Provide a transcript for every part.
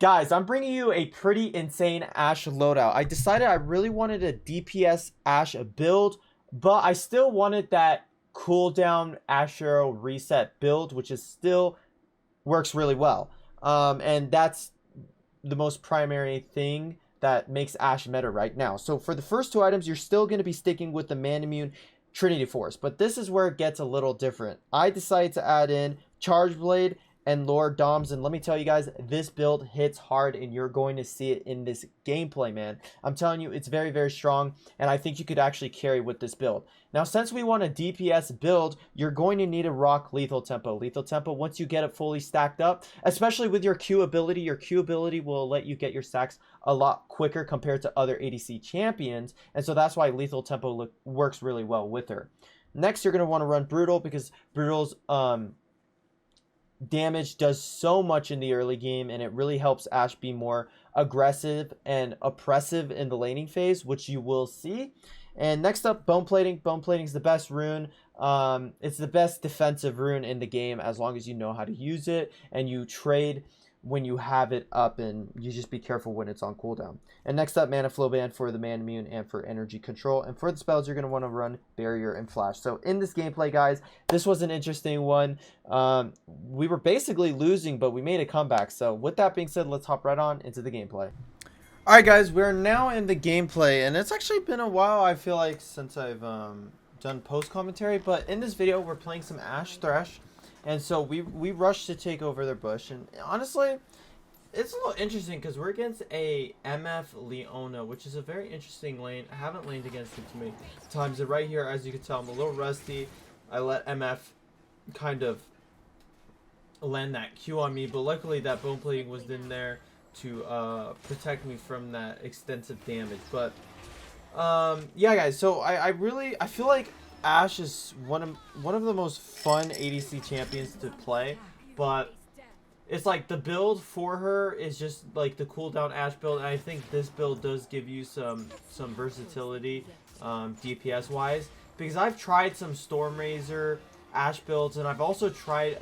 Guys, I'm bringing you a pretty insane Ashe loadout. I decided I really wanted a DPS Ashe build, but I still wanted that cooldown Ashe Arrow reset build, which is still works really well. And that's the most primary thing that makes Ashe meta right now. So for the first two items, you're still going to be sticking with the Man Immune Trinity Force, but this is where it gets a little different. I decided to add in Charge Blade and Lord Doms, and let me tell you guys, this build hits hard, and you're going to see it in this gameplay, man. I'm telling you, it's very, very strong, and I think you could actually carry with this build. Now, since we want a DPS build, you're going to need a rock lethal tempo. Lethal tempo, once you get it fully stacked up, especially with your Q ability will let you get your stacks a lot quicker compared to other ADC champions, and so that's why lethal tempo works really well with her. Next, you're going to want to run Brutal, because Brutal's damage does so much in the early game, and it really helps Ashe be more aggressive and oppressive in the laning phase, which you will see. And next up, Bone Plating. Bone Plating is the best rune. It's the best defensive rune in the game as long as you know how to use it and you trade when you have it up, and you just be careful when it's on cooldown. And next up, Mana Flow Band for the Man Immune and for energy control. And for the spells, you're going to want to run Barrier and Flash. So in this gameplay, guys, this was an interesting one. We were basically losing, but we made a comeback. So with that being said, let's hop right on into the gameplay. Alright guys, we're now in the gameplay, and it's actually been a while, I feel like, since I've done post commentary, but in this video we're playing some Ashe Thresh. And so we rushed to take over their bush, and honestly, it's a little interesting because we're against a MF Leona, which is a very interesting lane. I haven't laned against it too many times, and right here, as you can tell, I'm a little rusty. I let MF kind of land that Q on me, but luckily that Bone Plating was in there to protect me from that extensive damage. But yeah guys, so I feel like Ashe is one of the most fun ADC champions to play, but it's like the build for her is just like the cooldown Ashe build, and I think this build does give you some versatility DPS wise, because I've tried some Stormrazor Ashe builds, and I've also tried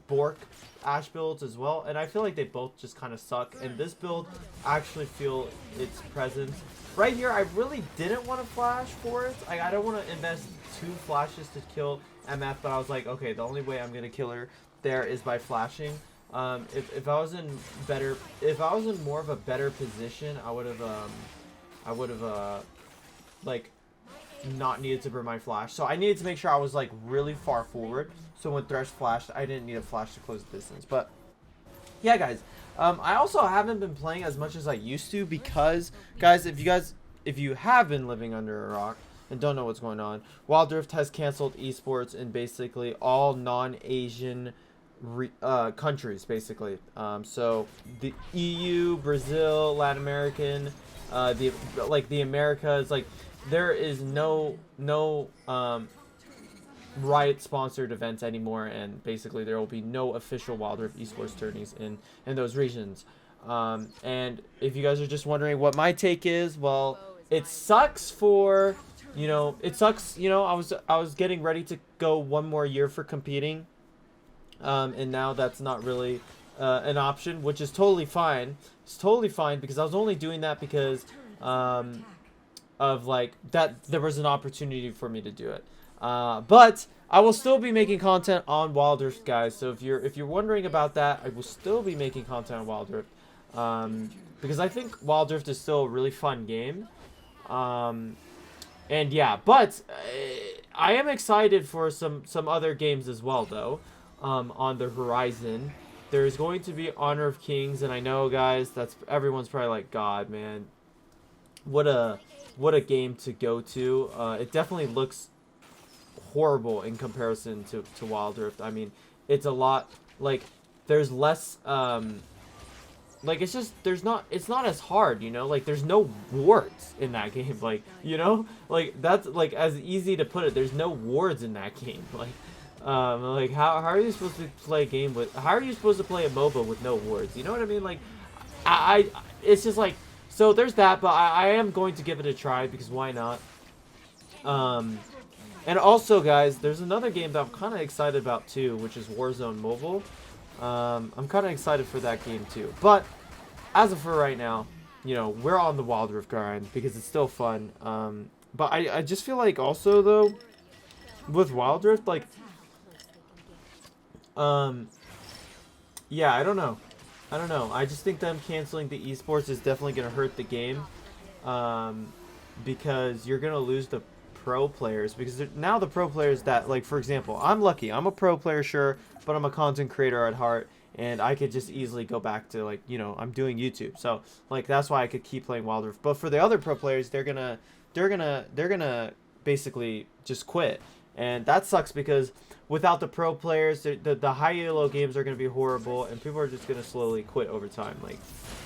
Bork Ashe builds as well, and I feel like they both just kind of suck, and this build I actually feel its presence. Right here, I really didn't want to flash for it. I don't want to invest 2 flashes to kill MF, but I was like, okay, the only way I'm gonna kill her there is by flashing. If I was in more of a better position, I would have like not needed to burn my flash. So I needed to make sure I was like really far forward, so when Thresh flashed, I didn't need a flash to close the distance. But yeah guys, I also haven't been playing as much as I used to, because guys, if you have been living under a rock and don't know what's going on, Wild Rift has canceled esports in basically all non-Asian countries, basically. So the EU, Brazil, Latin American, the Americas, like there is no Riot sponsored events anymore, and basically there will be no official Wild Rift esports tourneys in those regions. And if you guys are just wondering what my take is, well, it sucks for, I was getting ready to go one more year for competing, and now that's not really an option, which is totally fine. It's totally fine, because I was only doing that because of like that there was an opportunity for me to do it. But I will still be making content on Wild Rift, guys. So if you're wondering about that, I will still be making content on Wild Rift, because I think Wild Rift is still a really fun game. And yeah, but I am excited for some other games as well, though. On the horizon, there's going to be Honor of Kings, and I know, guys, that's everyone's probably like, God, man, what a game to go to. It definitely looks horrible in comparison to Wild Rift. I mean, it's a lot, like, there's less, like, it's just, it's not as hard, like, there's no wards in that game, like, like, that's, like, as easy to put it, there's no wards in that game, like, how are you supposed to play a game with, how are you supposed to play a MOBA with no wards, you know what I mean? Like, it's just like, so there's that, but I am going to give it a try, because why not? And also, guys, there's another game that I'm kind of excited about too, which is Warzone Mobile. I'm kind of excited for that game too. But as of for right now, you know, we're on the Wild Rift grind because it's still fun. But I just feel like also though with Wild Rift, like, yeah, I don't know. I don't know. I just think them canceling the esports is definitely gonna hurt the game, because you're gonna lose the pro players because now the pro players that, like, for example, I'm lucky. I'm a pro player, sure, but I'm a content creator at heart. And I could just easily go back to, like, you know, I'm doing YouTube, so like that's why I could keep playing Wild Rift. But for the other pro players, they're gonna basically just quit, and that sucks because without the pro players, the high elo games are gonna be horrible, and people are just gonna slowly quit over time. Like,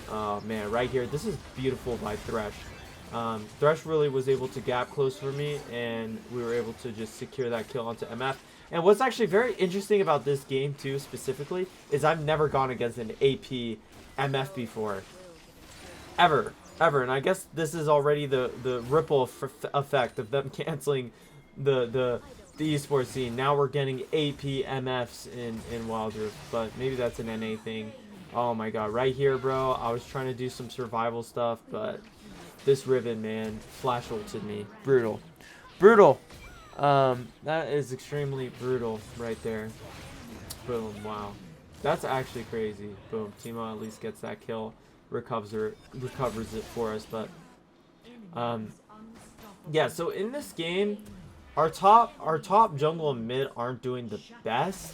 oh man, right here, this is beautiful by Thresh. Thresh really was able to gap close for me, and we were able to just secure that kill onto MF. And what's actually very interesting about this game too, specifically, is I've never gone against an AP MF before, ever, and I guess this is already the ripple effect of them canceling the esports scene. Now we're getting AP MFs in Wild Rift, but maybe that's an NA thing. Oh my god, right here, bro. I was trying to do some survival stuff, but this Riven, man, flash ulted me. Brutal. Brutal. That is extremely brutal right there. Boom, wow. That's actually crazy. Boom, Timo at least gets that kill, recovers it for us, but yeah, so in this game, our top jungle and mid aren't doing the best.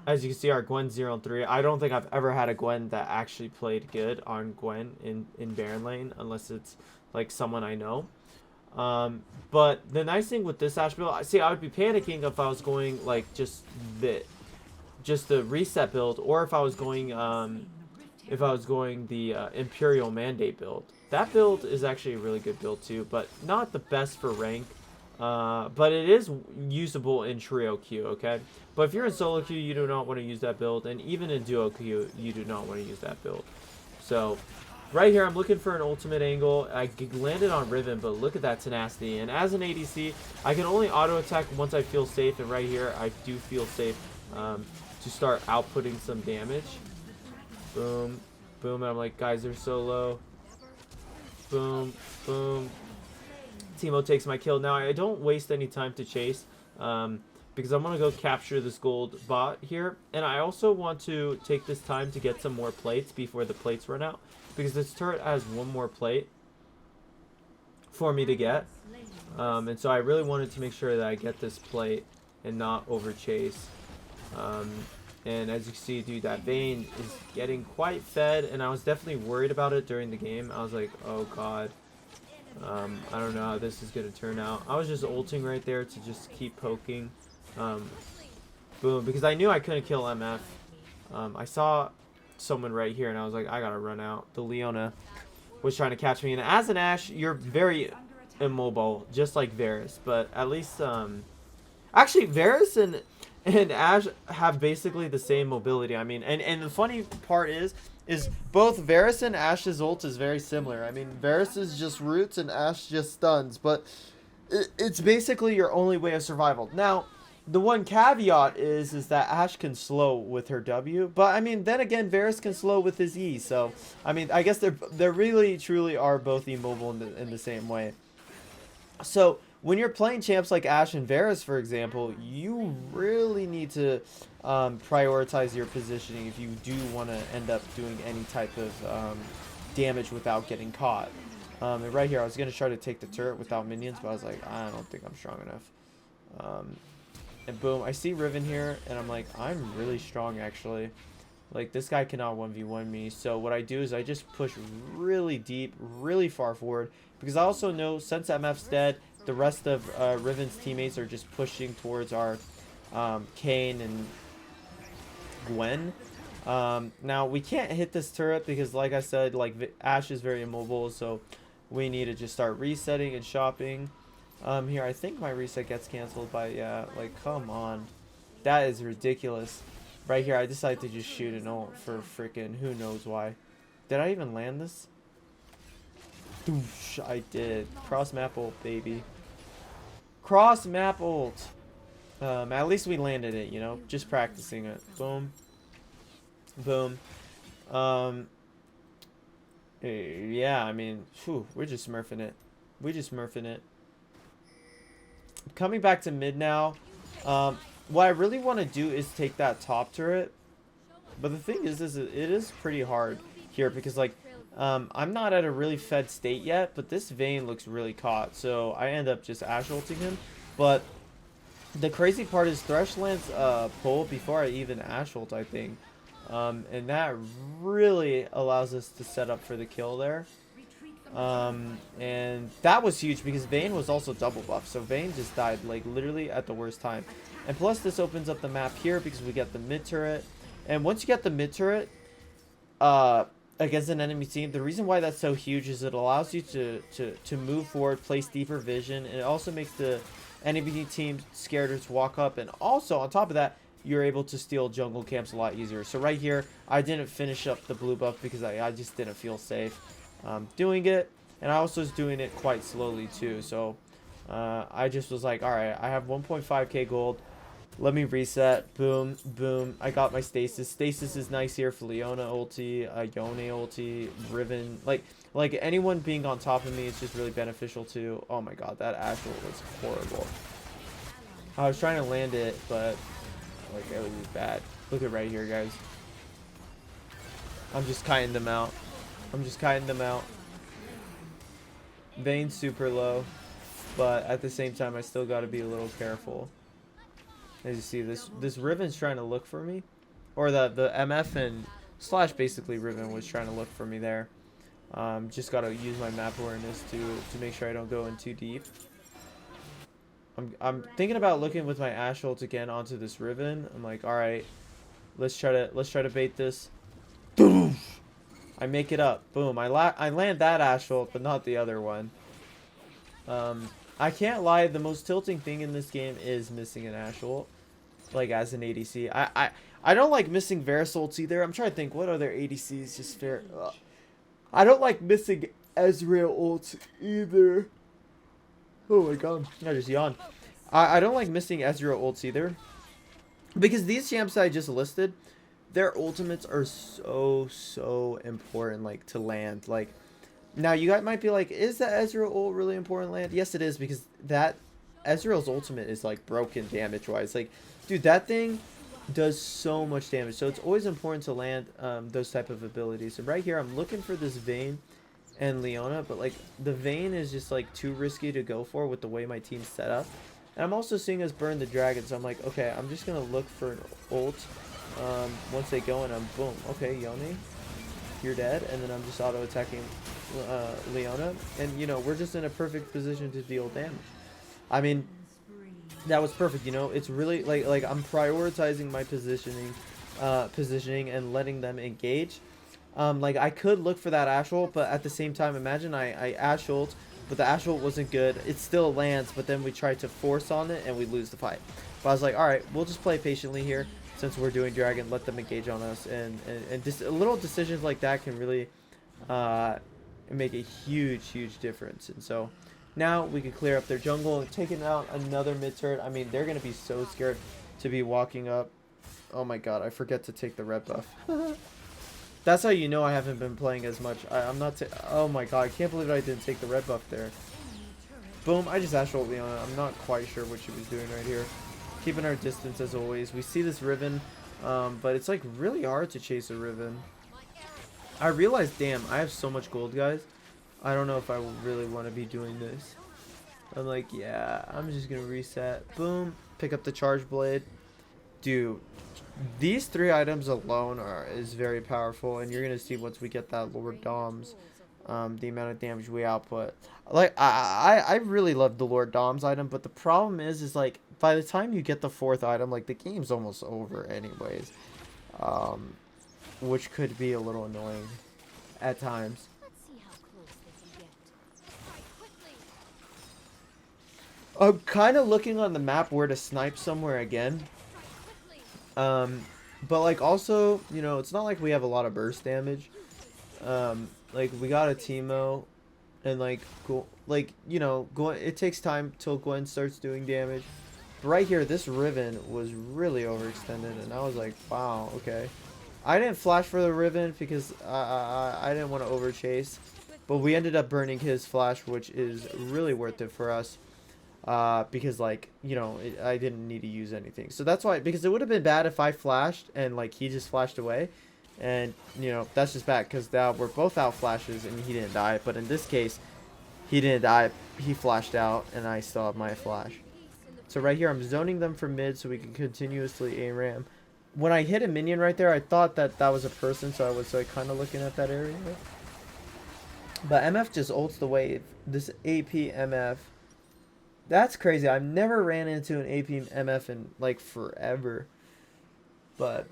As you can see, our Gwen 0-3. I don't think I've ever had a Gwen that actually played good on Gwen in Baron lane, unless it's like someone I know. But the nice thing with this Ashe build, see, I would be panicking if I was going like just the reset build, or if I was going the Imperial Mandate build. That build is actually a really good build too, but not the best for rank. But it is usable in trio queue, okay? But if you're in solo queue, you do not want to use that build, and even in duo queue, you do not want to use that build. So right here, I'm looking for an ultimate angle. I landed on Riven, but look at that tenacity. And as an ADC, I can only auto attack once I feel safe, and right here, I do feel safe to start outputting some damage. Boom, boom, and I'm like, guys, they're so low. Boom, boom. Timo takes my kill. Now, I don't waste any time to chase, because I'm going to go capture this gold bot here. And I also want to take this time to get some more plates before the plates run out, because this turret has one more plate for me to get. And so I really wanted to make sure that I get this plate and not over chase. And as you can see, dude, that Vayne is getting quite fed, and I was definitely worried about it during the game. I was like, oh god. I don't know how this is going to turn out. I was just ulting right there to just keep poking. Boom, because I knew I couldn't kill MF. I saw someone right here, and I was like, I gotta run out. The Leona was trying to catch me, and as an Ashe, you're very immobile, just like Varus. But at least, actually, Varus and Ashe have basically the same mobility. I mean, and the funny part is both Varus and Ashe's ult is very similar. I mean, Varus is just roots and Ashe just stuns, but it's basically your only way of survival. Now, the one caveat is that Ashe can slow with her W, but I mean, then again, Varus can slow with his E. So, I mean, I guess they're really truly are both immobile in the same way. So, when you're playing champs like Ashe and Varus, for example, you really need to prioritize your positioning if you do want to end up doing any type of damage without getting caught. And right here, I was going to try to take the turret without minions, but I was like, I don't think I'm strong enough. And boom, I see Riven here, and I'm like, I'm really strong, actually. Like, this guy cannot 1v1 me. So what I do is I just push really deep, really far forward, because I also know since MF's dead, the rest of Riven's teammates are just pushing towards our Kayn and Gwen. Now, we can't hit this turret because, like I said, like Ashe is very immobile, so we need to just start resetting and shopping. Here, I think my reset gets canceled by, yeah, like, come on. That is ridiculous. Right here, I decided to just shoot an ult for freaking who knows why. Did I even land this? Doosh, I did. Cross map ult, baby. Cross map ult. At least we landed it, you know? Just practicing it. Boom. Boom. Yeah, I mean, whew, we're just smurfing it. We're just smurfing it. Coming back to mid now. What I really want to do is take that top turret. But the thing is it is pretty hard here because, like, I'm not at a really fed state yet, but this Vayne looks really caught. So I end up just Ashe ulting him. But the crazy part is Thresh lands pull before I even Ashe ult, I think. And that really allows us to set up for the kill there. And that was huge because Vayne was also double buff. So Vayne just died, like, literally at the worst time. And plus this opens up the map here because we get the mid turret. And once you get the mid turret against an enemy team, the reason why that's so huge is it allows you to move forward, place deeper vision, and it also makes the enemy team scared to walk up. And also on top of that, you're able to steal jungle camps a lot easier. So right here, I didn't finish up the blue buff because I just didn't feel safe doing it. And I also was doing it quite slowly too. So I just was like, all right, I have 1.5k gold. Let me reset. Boom, boom. I got my stasis. Stasis is nice here for Leona ulti, Yone ulti, Riven. Like anyone being on top of me is just really beneficial too. Oh my god, that Ashe ult was horrible. I was trying to land it, but like it was just bad. Look at right here, guys. I'm just kiting them out. I'm just kiting them out. Vayne's super low, but at the same time, I still got to be a little careful. As you see, this Riven's trying to look for me, or the MF and slash basically Riven was trying to look for me there. Just got to use my map awareness to make sure I don't go in too deep. I'm thinking about looking with my Ashe ult again onto this Riven. I'm like, all right, let's try to bait this. Boom! I make it up. Boom! I land that Ashe ult, but not the other one. I can't lie, the most tilting thing in this game is missing an Ashe ult, like as an ADC. I don't like missing Varus ults either. I'm trying to think what other ADCs just fair. I don't like missing Ezreal ults either. Oh my god, I just yawned. I don't like missing Ezreal ults either, because these champs I just listed, their ultimates are so important, like, to land. Like, now you guys might be like, is the Ezreal ult really important land? Yes, it is, because that Ezreal's ultimate is like broken damage wise. Like, dude, that thing does so much damage. So it's always important to land those type of abilities. And right here, I'm looking for this Vayne and Leona, but like the Vayne is just like too risky to go for with the way my team's set up. And I'm also seeing us burn the dragon, so I'm like, okay, I'm just gonna look for an ult once they go, and I'm boom. Okay, Yone, you're dead, and then I'm just auto attacking Leona, and you know, we're just in a perfect position to deal damage. I mean, that was perfect. You know, it's really like I'm prioritizing my positioning and letting them engage. Like, I could look for that Ashe ult, but at the same time, imagine I Ashe ult, but the Ashe ult wasn't good. It still lands, but then we tried to force on it and we lose the fight. But I was like, all right, we'll just play patiently here since we're doing dragon. Let them engage on us, and just little decisions like that can really make a huge difference. And so now we can clear up their jungle and taking out another mid turret. I mean, they're gonna be so scared to be walking up. Oh my god, I forget to take the red buff. That's how you know I haven't been playing as much. I'm not. Oh my god, I can't believe I didn't take the red buff there. Boom! I just Ashe ult Leona. I'm not quite sure what she was doing right here. Keeping our distance as always. We see this Riven, but it's like really hard to chase a Riven. I realized, damn, I have so much gold, guys. I don't know if I really want to be doing this. I'm like, yeah, I'm just gonna reset. Boom! Pick up the charge blade, dude. These 3 items alone is very powerful, and you're gonna see once we get that Lord Doms, the amount of damage we output. Like, I really love the Lord Doms item, but the problem is like by the time you get the 4th item, like the game's almost over anyways, which could be a little annoying at times. I'm kind of looking on the map where to snipe somewhere again. But like also, you know, it's not like we have a lot of burst damage. Like we got a Teemo, and like you know, it takes time till Gwen starts doing damage. But right here, this Riven was really overextended, and I was like, wow, okay. I didn't flash for the Riven because I didn't want to over chase. But we ended up burning his flash, which is really worth it for us. Because like, you know, I didn't need to use anything. So that's why, because it would have been bad if I flashed and like he just flashed away. And, you know, that's just bad because now we're both out flashes and he didn't die. But in this case, he didn't die. He flashed out and I still have my flash. So right here, I'm zoning them for mid so we can continuously ARAM. When I hit a minion right there, I thought that that was a person. So I was like kind of looking at that area. But MF just ults the wave. This AP MF. That's crazy. I've never ran into an AP MF in like forever. But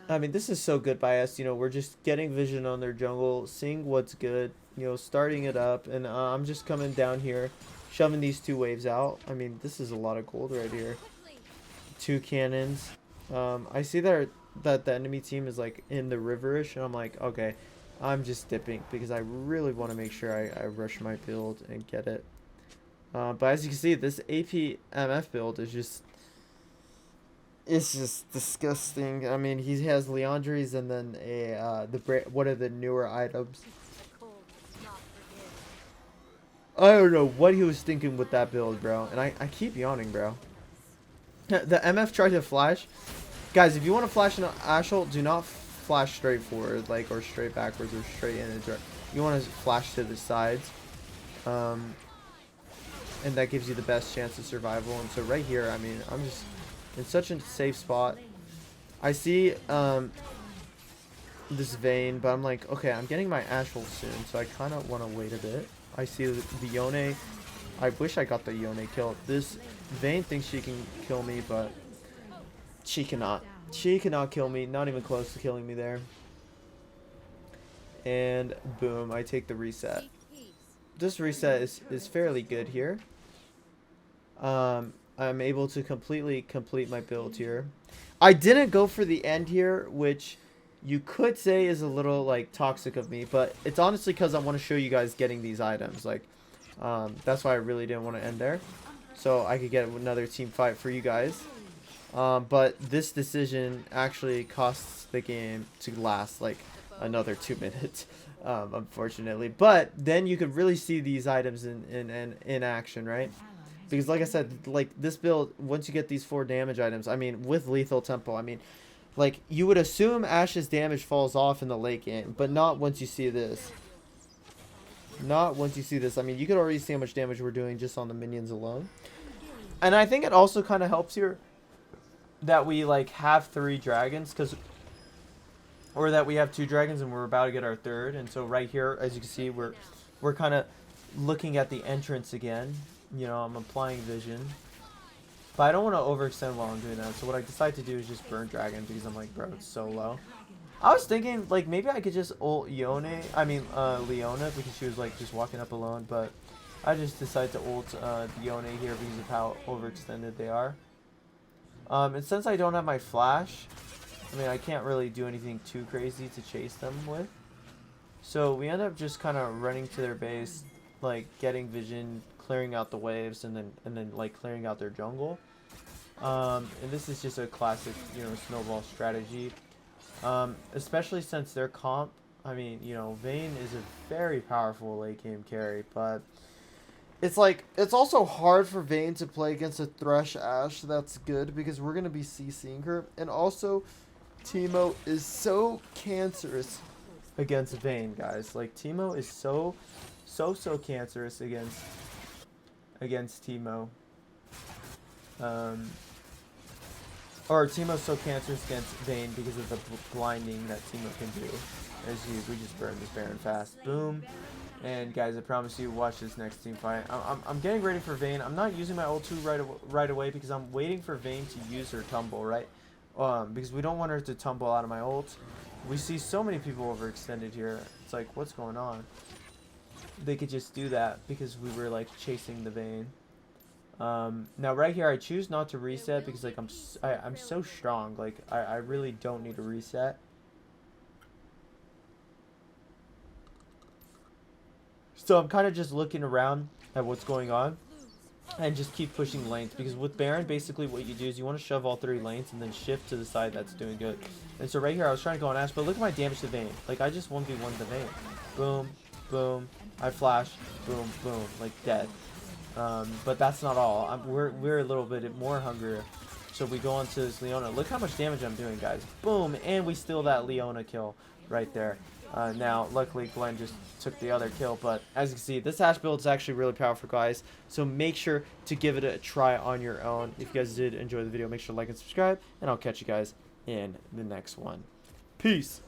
I mean, this is so good by us. You know, we're just getting vision on their jungle, seeing what's good, you know, starting it up. And I'm just coming down here, shoving these 2 waves out. I mean, this is a lot of gold right here. 2 cannons. I see that the enemy team is like in the riverish. And I'm like, okay, I'm just dipping because I really want to make sure I rush my build and get it. But as you can see, this AP MF build is just... It's just disgusting. I mean, he has Leandries and then one of the newer items. I don't know what he was thinking with that build, bro. And I keep yawning, bro. The MF tried to flash. Guys, if you want to flash an Ashe ult, do not flash straight forward, like, or straight backwards or straight in. You want to flash to the sides. And that gives you the best chance of survival. And so right here, I mean, I'm just in such a safe spot. I see this Vayne, but I'm like, okay, I'm getting my Ashe ult soon, so I kind of want to wait a bit. I see the Yone. I wish I got the Yone kill. This Vayne thinks she can kill me, but she cannot. She cannot kill me. Not even close to killing me there. And boom, I take the reset. This reset is fairly good here. I'm able to completely complete my build here. I didn't go for the end here, which you could say is a little like toxic of me, but it's honestly because I want to show you guys getting these items. Like, that's why I really didn't want to end there, so I could get another team fight for you guys. But this decision actually costs the game to last like another 2 minutes, unfortunately. But then you could really see these items in action, right? Because like I said, like this build, once you get these 4 damage items, I mean, with Lethal Tempo, I mean, like you would assume Ashe's damage falls off in the late game, but not once you see this. Not once you see this. I mean, you could already see how much damage we're doing just on the minions alone. And I think it also kind of helps here that we like have 3 dragons, or that we have 2 dragons and we're about to get our 3rd. And so right here, as you can see, we're kind of looking at the entrance again. You know, I'm applying vision, but I don't want to overextend while I'm doing that. So what I decide to do is just burn dragon because I'm like, bro, it's so low. I was thinking like maybe I could just ult Leona because she was like just walking up alone, but I just decided to ult Leona here because of how overextended they are. And since I don't have my flash, I mean, I can't really do anything too crazy to chase them with. So we end up just kind of running to their base, like getting vision, clearing out the waves, and then like clearing out their jungle. And this is just a classic, you know, snowball strategy. Especially since their comp, I mean, you know, Vayne is a very powerful late game carry, but it's like, it's also hard for Vayne to play against a Thresh Ashe that's good because we're going to be CCing her. And also, Teemo is so cancerous against Vayne, guys. Like, Teemo is so cancerous against Teemo. Or Teemo's so cancerous against Vayne because of the blinding that Teemo can do. We just burned this Baron fast. Boom. And guys, I promise you, watch this next team fight. I'm getting ready for Vayne. I'm not using my ult 2 right away because I'm waiting for Vayne to use her tumble, right? Because we don't want her to tumble out of my ult. We see so many people overextended here. It's like, what's going on? They could just do that because we were like chasing the Vayne. Now right here I choose not to reset because like I'm so strong, like I really don't need to reset. So I'm kind of just looking around at what's going on. and just keep pushing lanes, because with Baron, basically what you do is you want to shove all 3 lanes and then shift to the side that's doing good. And so right here I was trying to go on Ashe, but look at my damage to Vayne. Like, I just 1v1 the Vayne. Boom, boom, I flash, boom, boom, like dead. But that's not all. We're a little bit more hungrier. So we go on to this Leona. Look how much damage I'm doing, guys. Boom, and we steal that Leona kill right there. Now, luckily, Glenn just took the other kill, but as you can see, this Ashe build is actually really powerful, guys. So make sure to give it a try on your own. If you guys did enjoy the video, make sure to like and subscribe, and I'll catch you guys in the next one. Peace!